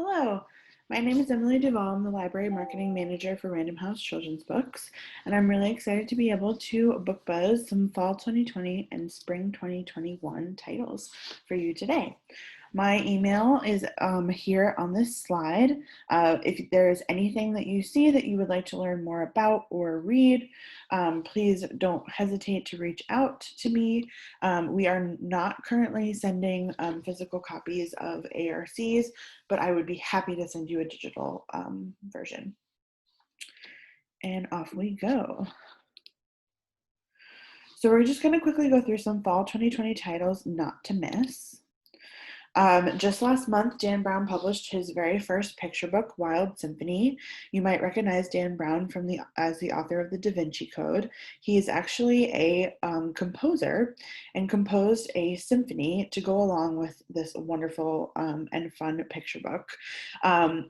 Hello, my name is Emily Duvall. I'm the Library Marketing Manager for Random House Children's Books, and I'm really excited to be able to book buzz some Fall 2020 and Spring 2021 titles for you today. My email is here on this slide. If there's anything that you see that you would like to learn more about or read, please don't hesitate to reach out to me. We are not currently sending physical copies of ARCs, but I would be happy to send you a digital version. And off we go. So we're just going to quickly go through some Fall 2020 titles not to miss. Just last month, Dan Brown published his very first picture book, Wild Symphony. You might recognize Dan Brown as the author of the Da Vinci Code. He is actually a composer and composed a symphony to go along with this wonderful and fun picture book.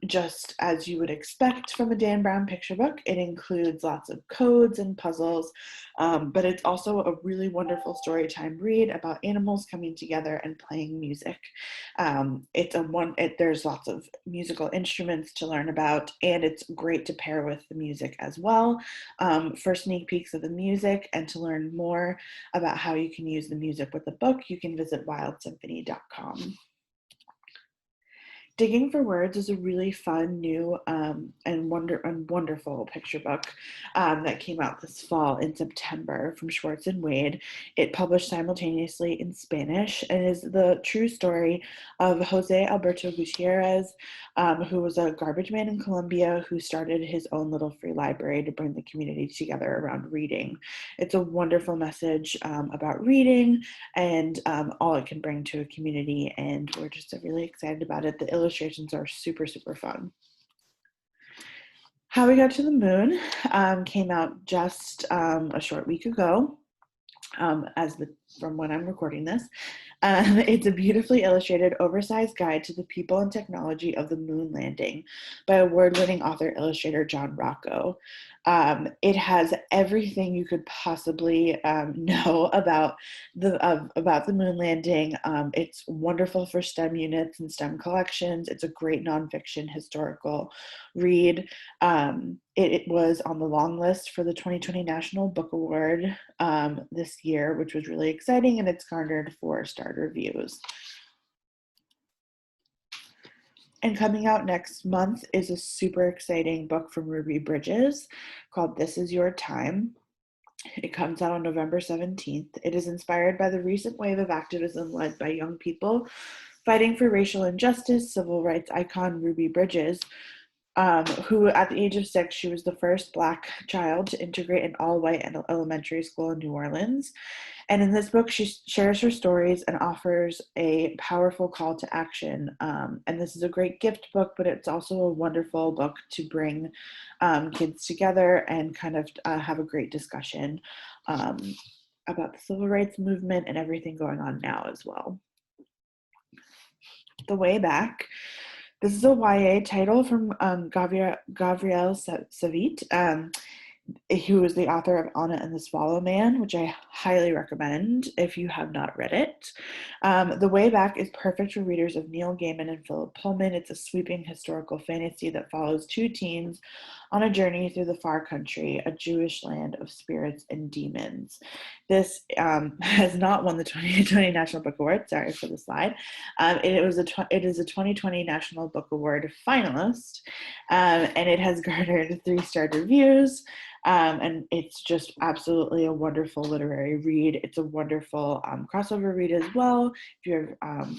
Just as you would expect from a Dan Brown picture book, it includes lots of codes and puzzles, but it's also a really wonderful story time read about animals coming together and playing music. There's lots of musical instruments to learn about, and it's great to pair with the music as well. For sneak peeks of the music and to learn more about how you can use the music with the book, you can visit wildsymphony.com. Digging for Words is a really fun, new, and wonderful picture book that came out this fall in September from Schwartz and Wade. It published simultaneously in Spanish and is the true story of Jose Alberto Gutierrez, who was a garbage man in Colombia who started his own little free library to bring the community together around reading. It's a wonderful message about reading and all it can bring to a community, and we're just really excited about it. The illustrations are super, super fun. How We Got to the Moon came out just a short week ago, from when I'm recording this. It's a beautifully illustrated, oversized guide to the people and technology of the moon landing by award-winning author illustrator John Rocco. It has everything you could possibly know about the moon landing. It's wonderful for STEM units and STEM collections. It's a great nonfiction historical read. It was on the long list for the 2020 National Book Award this year, which was really exciting, and it's garnered 4-star reviews. And coming out next month is a super exciting book from Ruby Bridges called This Is Your Time. It comes out on November 17th. It is inspired by the recent wave of activism led by young people fighting for racial injustice. Civil rights icon Ruby Bridges, who at the age of 6, she was the first Black child to integrate an all-white elementary school in New Orleans. And in this book, she shares her stories and offers a powerful call to action. And this is a great gift book, but it's also a wonderful book to bring kids together and kind of have a great discussion about the civil rights movement and everything going on now as well. The Way Back. This is a YA title from Gabrielle Savit, who is the author of Anna and the Swallow Man, which I highly recommend if you have not read it. The Way Back is perfect for readers of Neil Gaiman and Philip Pullman. It's a sweeping historical fantasy that follows 2 teens on a journey through the far country, a Jewish land of spirits and demons. This has not won the 2020 National Book Award. Sorry for the slide. It is a 2020 National Book Award finalist, and it has garnered 3-star reviews. And it's just absolutely a wonderful literary read. It's a wonderful crossover read as well. If you have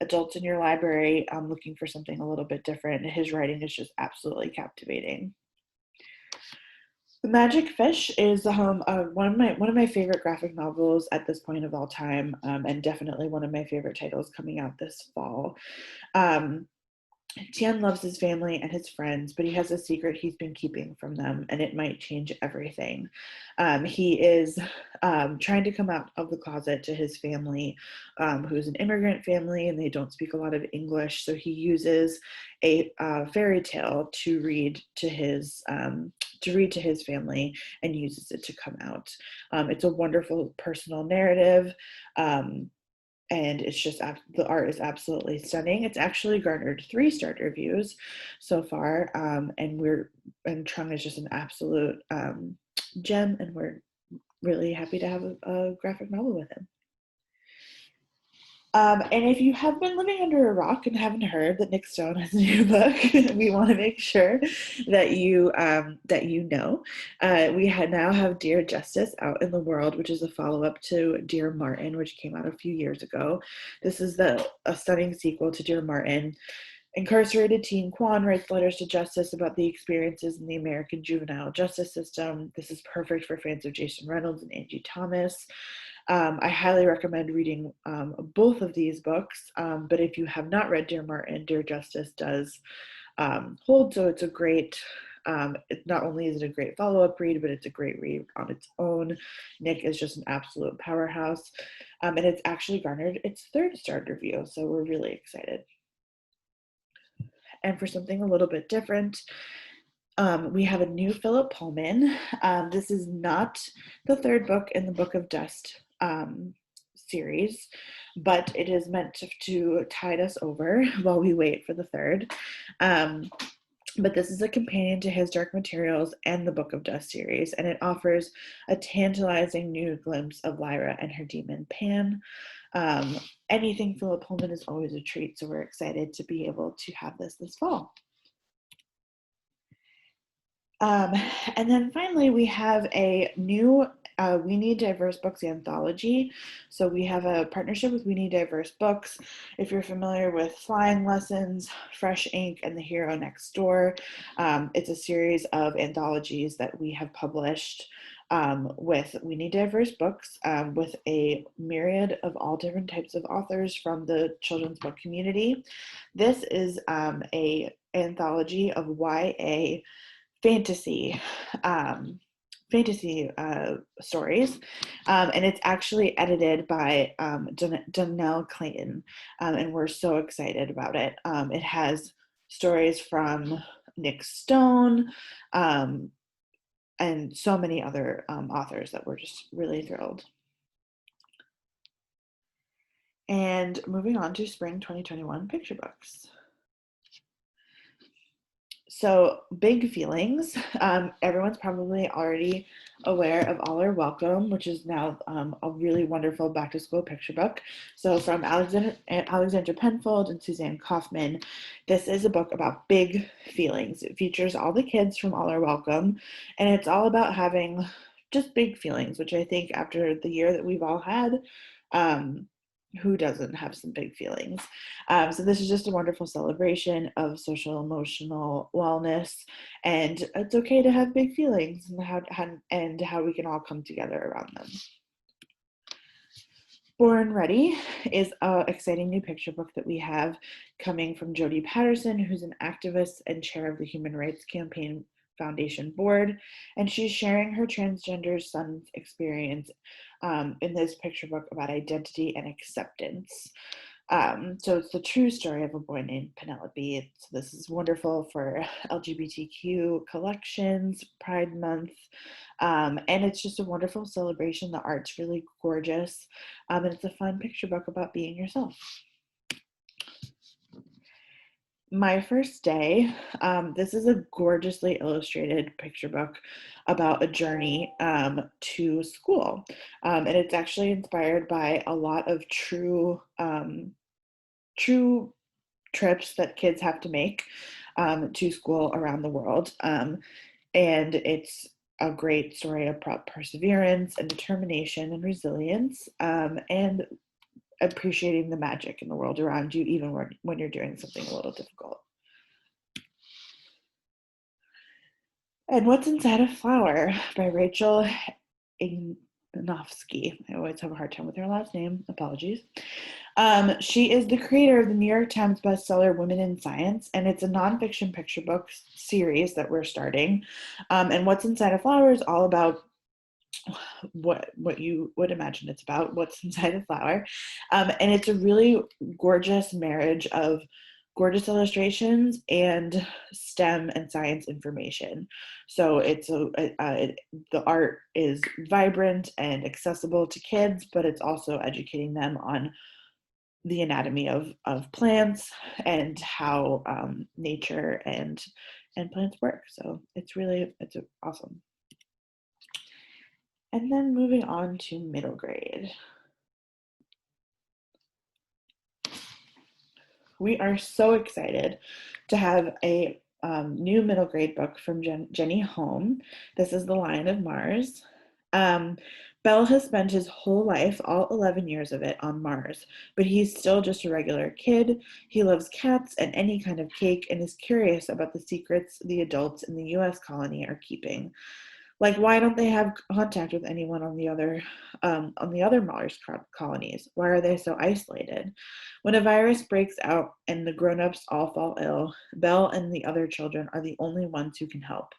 adults in your library looking for something a little bit different, his writing is just absolutely captivating. The Magic Fish is one of my favorite graphic novels at this point of all time, and definitely one of my favorite titles coming out this fall. Tian loves his family and his friends, but he has a secret he's been keeping from them, and it might change everything. He is trying to come out of the closet to his family, who's an immigrant family, and they don't speak a lot of English, so he uses a fairy tale to read to his family and uses it to come out. It's a wonderful personal narrative. and it's just the art is absolutely stunning. It's actually garnered 3-star reviews so far, and Trung is just an absolute gem, and we're really happy to have a graphic novel with him. And if you have been living under a rock and haven't heard that Nick Stone has a new book, we want to make sure that you know. Now have Dear Justice out in the world, which is a follow-up to Dear Martin, which came out a few years ago. This is a stunning sequel to Dear Martin. Incarcerated teen Quan writes letters to justice about the experiences in the American juvenile justice system. This is perfect for fans of Jason Reynolds and Angie Thomas. I highly recommend reading both of these books, but if you have not read Dear Martin, Dear Justice does hold, so it's a great, not only is it a great follow-up read, but it's a great read on its own. Nick is just an absolute powerhouse, and it's actually garnered its 3rd-star review, so we're really excited. And for something a little bit different, we have a new Philip Pullman. This is not the 3rd book in the Book of Dust series, but it is meant to tide us over while we wait for the 3rd. But this is a companion to his Dark Materials and the Book of Dust series, and it offers a tantalizing new glimpse of Lyra and her demon Pan. Anything Philip Pullman is always a treat, so we're excited to be able to have this fall. And then finally, we have a new We Need Diverse Books anthology. So we have a partnership with We Need Diverse Books. If you're familiar with Flying Lessons, Fresh Ink, and The Hero Next Door, it's a series of anthologies that we have published with We Need Diverse Books, with a myriad of all different types of authors from the children's book community. This is a anthology of YA fantasy stories, and it's actually edited by Donnell Clayton, and we're so excited about it. It has stories from Nick Stone, and so many other authors that we're just really thrilled. And moving on to spring 2021 picture books. So big feelings. Everyone's probably already aware of All Are Welcome, which is now a really wonderful back to school picture book. So from Alexandra Penfold and Suzanne Kaufman, this is a book about big feelings. It features all the kids from All Are Welcome, and it's all about having just big feelings, which I think after the year that we've all had, who doesn't have some big feelings? So this is just a wonderful celebration of social emotional wellness, and it's okay to have big feelings, and how we can all come together around them. Born Ready is an exciting new picture book that we have coming from Jodi Patterson, who's an activist and chair of the Human Rights Campaign Foundation board, and she's sharing her transgender son's experience in this picture book about identity and acceptance. So it's the true story of a boy named Penelope. So this is wonderful for LGBTQ collections, Pride Month, and it's just a wonderful celebration. The art's really gorgeous, and it's a fun picture book about being yourself. My First Day. This is a gorgeously illustrated picture book about a journey to school. And it's actually inspired by a lot of true trips that kids have to make to school around the world. And it's a great story of perseverance and determination and resilience, and appreciating the magic in the world around you, even when you're doing something a little difficult. And What's Inside a Flower by Rachel Ignanovsky. I always have a hard time with her last name. Apologies. She is the creator of the New York Times bestseller Women in Science, and it's a nonfiction picture book series that we're starting. And What's Inside a Flower is all about what you would imagine it's about, what's inside a flower. And it's a really gorgeous marriage of gorgeous illustrations and STEM and science information. So the art is vibrant and accessible to kids, but it's also educating them on the anatomy of plants and how nature and plants work. So it's awesome. And then moving on to middle grade. We are so excited to have a new middle grade book from Jenny Home. This is The Lion of Mars. Um, Bell has spent his whole life, all 11 years of it, on Mars, but he's still just a regular kid. He loves cats and any kind of cake and is curious about the secrets the adults in the US colony are keeping. Like, why don't they have contact with anyone on the other Mars colonies? Why are they so isolated? When a virus breaks out and the grown-ups all fall ill, Belle and the other children are the only ones who can help.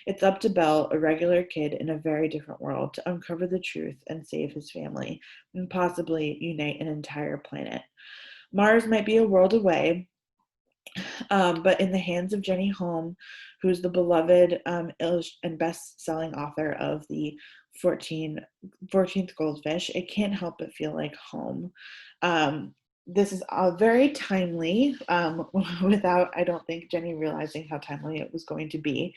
It's up to Belle, a regular kid in a very different world, to uncover the truth and save his family, and possibly unite an entire planet. Mars might be a world away, but in the hands of Jenny Holm, who's the beloved and best-selling author of the 14th Goldfish, it can't help but feel like home. This is very timely, without, I don't think, Jenny realizing how timely it was going to be,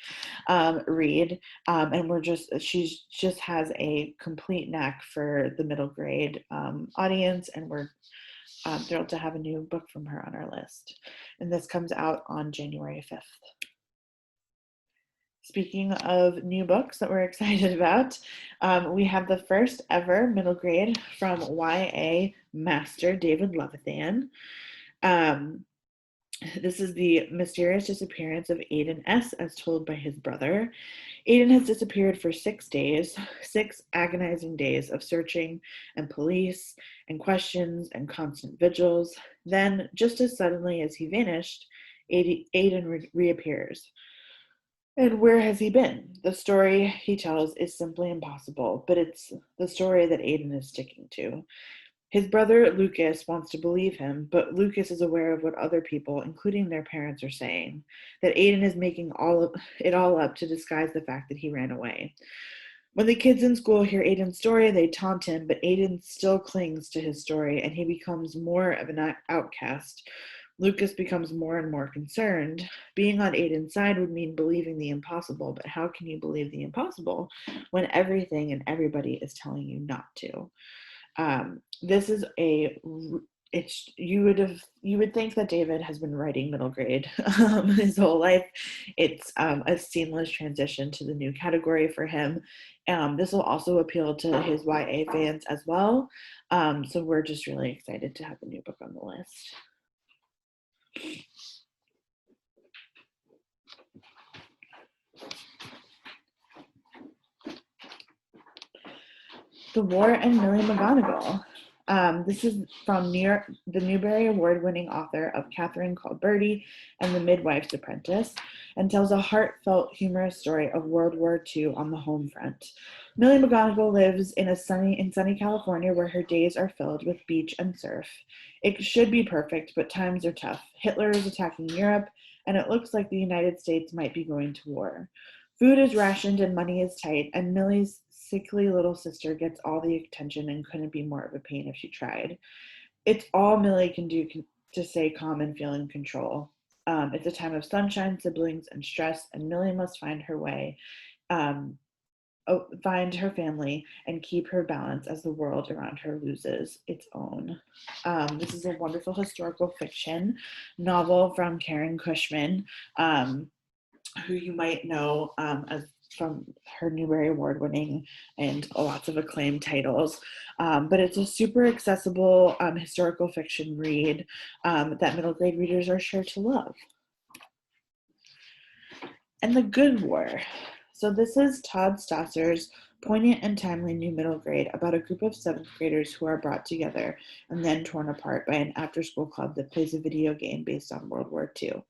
read. And she just has a complete knack for the middle grade audience, and we're thrilled to have a new book from her on our list. And this comes out on January 5th. Speaking of new books that we're excited about, we have the first ever middle grade from YA master David Levithan. This is the mysterious disappearance of Aiden S. as told by his brother. Aiden has disappeared for 6 days, 6 agonizing days of searching and police and questions and constant vigils. Then, just as suddenly as he vanished, Aiden reappears. And where has he been? The story he tells is simply impossible, but it's the story that Aiden is sticking to. His brother Lucas wants to believe him, but Lucas is aware of what other people, including their parents, are saying, that Aiden is making it all up to disguise the fact that he ran away. When the kids in school hear Aiden's story, they taunt him, but Aiden still clings to his story, and he becomes more of an outcast. Lucas becomes more and more concerned. Being on Aiden's side would mean believing the impossible, but how can you believe the impossible when everything and everybody is telling you not to? This is you would think that David has been writing middle grade his whole life. It's a seamless transition to the new category for him. This will also appeal to his YA fans as well. So we're just really excited to have a new book on the list. The War and Millie McGonagall. This is from the Newbery Award-winning author of Catherine Called Birdie and The Midwife's Apprentice, and tells a heartfelt, humorous story of World War II on the home front. Millie McGonagall lives in sunny California, where her days are filled with beach and surf. It should be perfect, but times are tough. Hitler is attacking Europe, and it looks like the United States might be going to war. Food is rationed and money is tight, and Millie's sickly little sister gets all the attention and couldn't be more of a pain if she tried. It's all Millie can do to stay calm and feel in control. It's a time of sunshine, siblings, and stress, and Millie must find her way, find her family, and keep her balance as the world around her loses its own. This is a wonderful historical fiction novel from Karen Cushman, who you might know as from her Newbery Award-winning and lots of acclaimed titles. But it's a super accessible historical fiction read that middle grade readers are sure to love. And The Good War. So this is Todd Stasser's poignant and timely new middle grade about a group of 7th graders who are brought together and then torn apart by an after-school club that plays a video game based on World War II.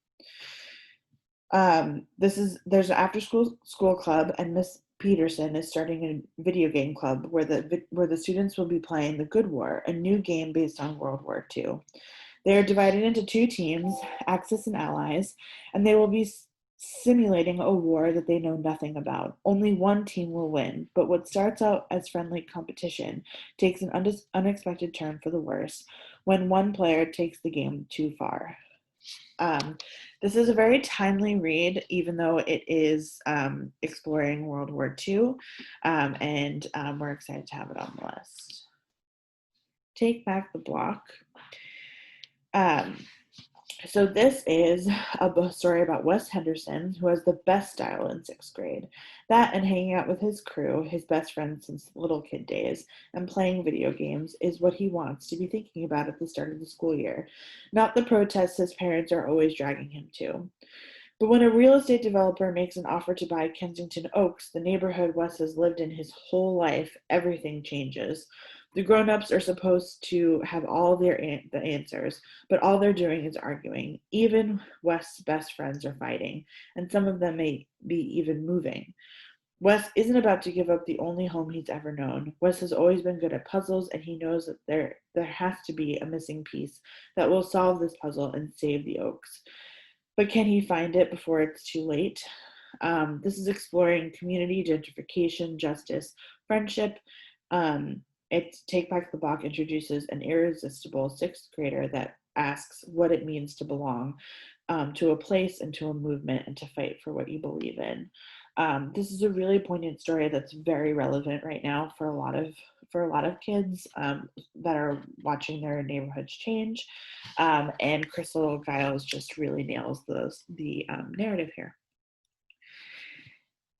There's an after school club, and Miss Peterson is starting a video game club where the students will be playing The Good War, a new game based on World War II. They are divided into 2 teams, Axis and Allies, and they will be simulating a war that they know nothing about. Only one team will win, but what starts out as friendly competition takes an unexpected turn for the worse when one player takes the game too far. Um, this is a very timely read, even though it is exploring World War II, and we're excited to have it on the list. Take Back the Block. Um, So this is a story about Wes Henderson, who has the best style in sixth grade. That and hanging out with his crew, his best friends since little kid days, and playing video games is what he wants to be thinking about at the start of the school year, not the protests his parents are always dragging him to. But when a real estate developer makes an offer to buy Kensington Oaks, the neighborhood Wes has lived in his whole life, everything changes. The grown-ups are supposed to have all the answers, but all they're doing is arguing. Even Wes's best friends are fighting, and some of them may be even moving. Wes isn't about to give up the only home he's ever known. Wes has always been good at puzzles, and he knows that there has to be a missing piece that will solve this puzzle and save the Oaks. But can he find it before it's too late? This is exploring community, gentrification, justice, friendship. It's Take Back the Block introduces an irresistible sixth grader that asks what it means to belong to a place and to a movement and to fight for what you believe in. This is a really poignant story that's very relevant right now for a lot of kids that are watching their neighborhoods change. And Crystal Giles just really nails the narrative here.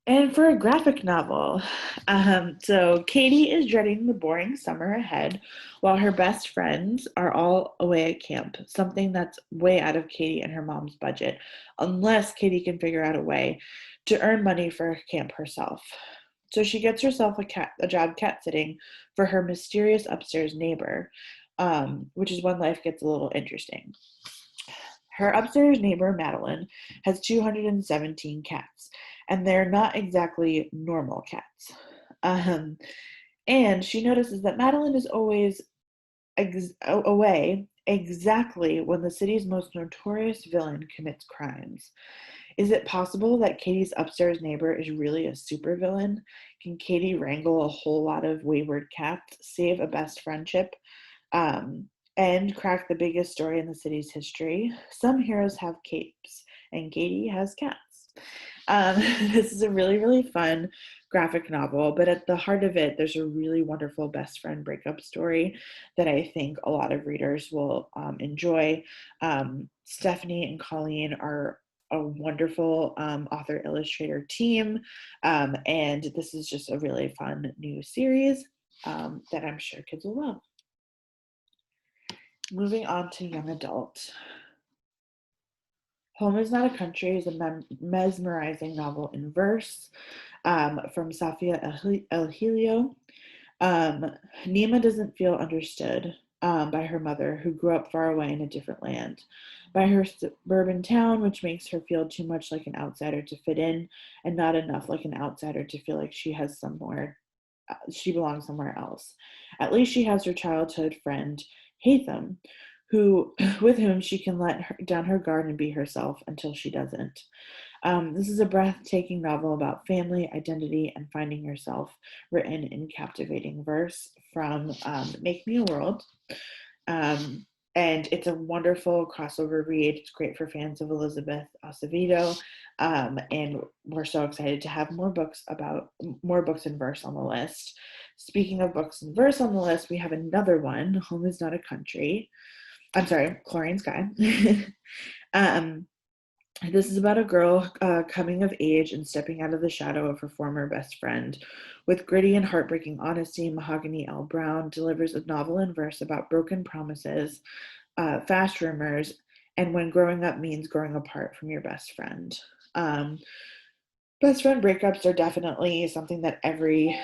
And for a graphic novel, so Katie is dreading the boring summer ahead while her best friends are all away at camp, something that's way out of Katie and her mom's budget, unless Katie can figure out a way to earn money for camp herself. So she gets herself a job cat sitting for her mysterious upstairs neighbor, which is when life gets a little interesting. Her upstairs neighbor, Madeline, has 217 cats, and they're not exactly normal cats. Um, and she notices that Madeline is always away exactly when the city's most notorious villain commits crimes. Is it possible that Katie's upstairs neighbor is really a supervillain? Can Katie wrangle a whole lot of wayward cats, save a best friendship, um, and crack the biggest story in the city's history? Some heroes have capes, and Katie has cats. Um, this is a really, really fun graphic novel, but at the heart of it, there's a really wonderful best friend breakup story that I think a lot of readers will enjoy. Stephanie and Colleen are a wonderful author illustrator team, and this is just a really fun new series that I'm sure kids will love. Moving on to young adult. Home is Not a Country is a mesmerizing novel in verse from Safia El Helio. Nima doesn't feel understood by her mother, who grew up far away in a different land, by her suburban town, which makes her feel too much like an outsider to fit in, and not enough like an outsider to feel like she belongs somewhere else. At least she has her childhood friend, Hatham, who with whom she can down her guard and be herself until she doesn't. This is a breathtaking novel about family, identity, and finding yourself, written in captivating verse from Make Me a World. And it's a wonderful crossover read. It's great for fans of Elizabeth Acevedo. And we're so excited to have more books in verse on the list. Speaking of books in verse on the list, we have another one, Home is Not a Country. I'm sorry, Chlorine Sky. This is about a girl coming of age and stepping out of the shadow of her former best friend. With gritty and heartbreaking honesty, Mahogany L. Browne delivers a novel in verse about broken promises, fast rumors, and when growing up means growing apart from your best friend. Best friend breakups are definitely something that every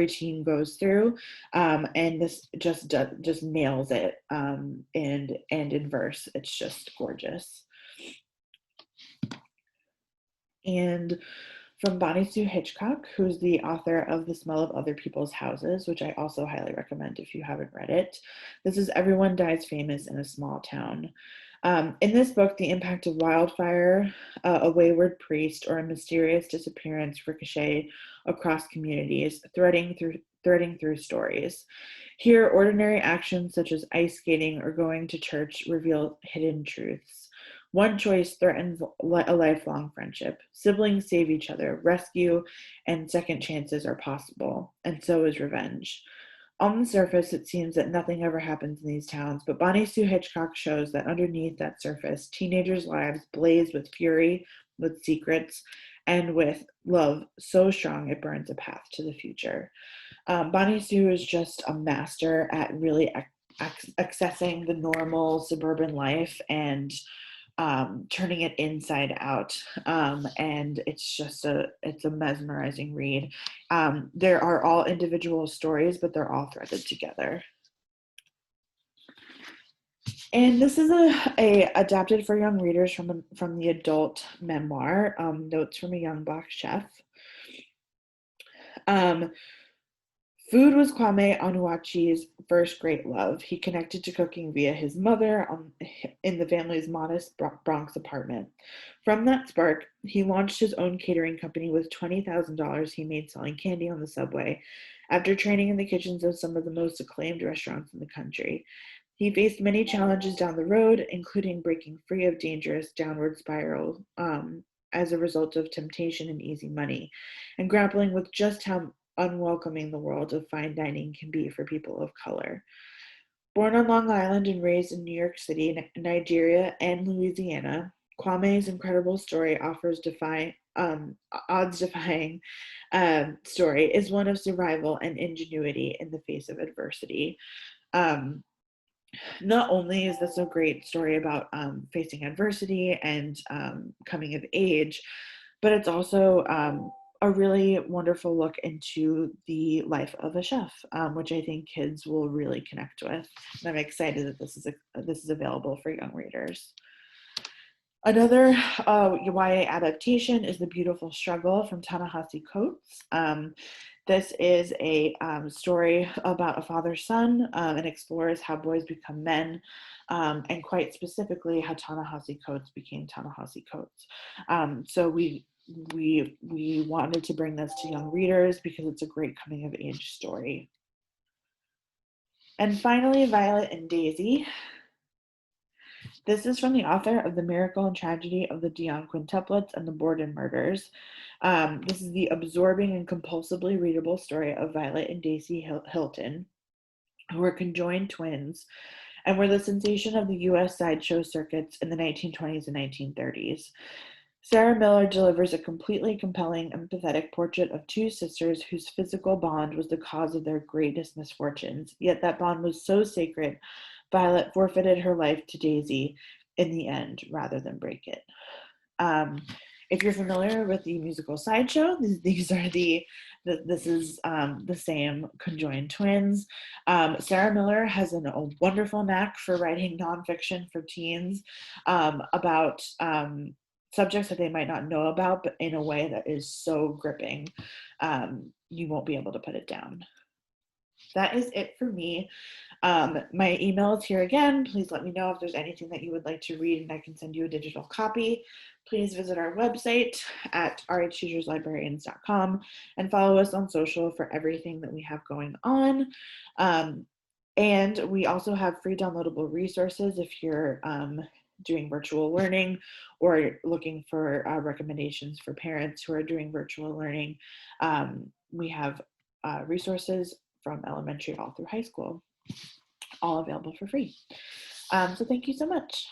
teen goes through, and this just nails it. And in verse, it's just gorgeous. And from Bonnie Sue Hitchcock, who's the author of The Smell of Other People's Houses, which I also highly recommend if you haven't read it. This is Everyone Dies Famous in a Small Town. In this book, the impact of wildfire, a wayward priest, or a mysterious disappearance ricochet across communities, threading through stories. Here, ordinary actions such as ice skating or going to church reveal hidden truths. One choice threatens a lifelong friendship. Siblings save each other, rescue, and second chances are possible, and so is revenge. On the surface, it seems that nothing ever happens in these towns, but Bonnie Sue Hitchcock shows that underneath that surface, teenagers' lives blaze with fury, with secrets, and with love so strong it burns a path to the future. Bonnie Sue is just a master at really accessing the normal suburban life and turning it inside out. And it's a mesmerizing read. There are all individual stories, but they're all threaded together. And this is a adapted for young readers from the adult memoir, Notes from a Young Black Chef. Um, Food was Kwame Onuachi's first great love. He connected to cooking via his mother in the family's modest Bronx apartment. From that spark, he launched his own catering company with $20,000 he made selling candy on the subway after training in the kitchens of some of the most acclaimed restaurants in the country. He faced many challenges down the road, including breaking free of dangerous downward spiral as a result of temptation and easy money, and grappling with just how unwelcoming the world of fine dining can be for people of color. Born on Long Island and raised in New York City, Nigeria, and Louisiana, Kwame's incredible story odds-defying story is one of survival and ingenuity in the face of adversity. Um, Not only is this a great story about facing adversity and coming of age, but it's also a really wonderful look into the life of a chef, which I think kids will really connect with. And I'm excited that this is available for young readers. Another YA adaptation is The Beautiful Struggle from Ta-Nehisi Coates. This is a story about a father-son and explores how boys become men, and quite specifically how Ta-Nehisi Coates became Ta-Nehisi Coates. So we wanted to bring this to young readers because it's a great coming of age story. And finally, Violet and Daisy. This is from the author of The Miracle and Tragedy of the Dion Quintuplets and the Borden Murders. This is the absorbing and compulsively readable story of Violet and Daisy Hilton, who were conjoined twins and were the sensation of the U.S. sideshow circuits in the 1920s and 1930s. Sarah Miller delivers a completely compelling, empathetic portrait of two sisters whose physical bond was the cause of their greatest misfortunes, yet that bond was so sacred, Violet forfeited her life to Daisy in the end rather than break it. If you're familiar with the musical Sideshow, this is the same conjoined twins. Sarah Miller has a wonderful knack for writing nonfiction for teens about subjects that they might not know about, but in a way that is so gripping, you won't be able to put it down. That is it for me. My email is here again. Please let me know if there's anything that you would like to read and I can send you a digital copy. Please visit our website at rhtutorslibrarians.com and follow us on social for everything that we have going on. And we also have free downloadable resources if you're doing virtual learning or looking for recommendations for parents who are doing virtual learning. We have resources from elementary all through high school, all available for free. So thank you so much.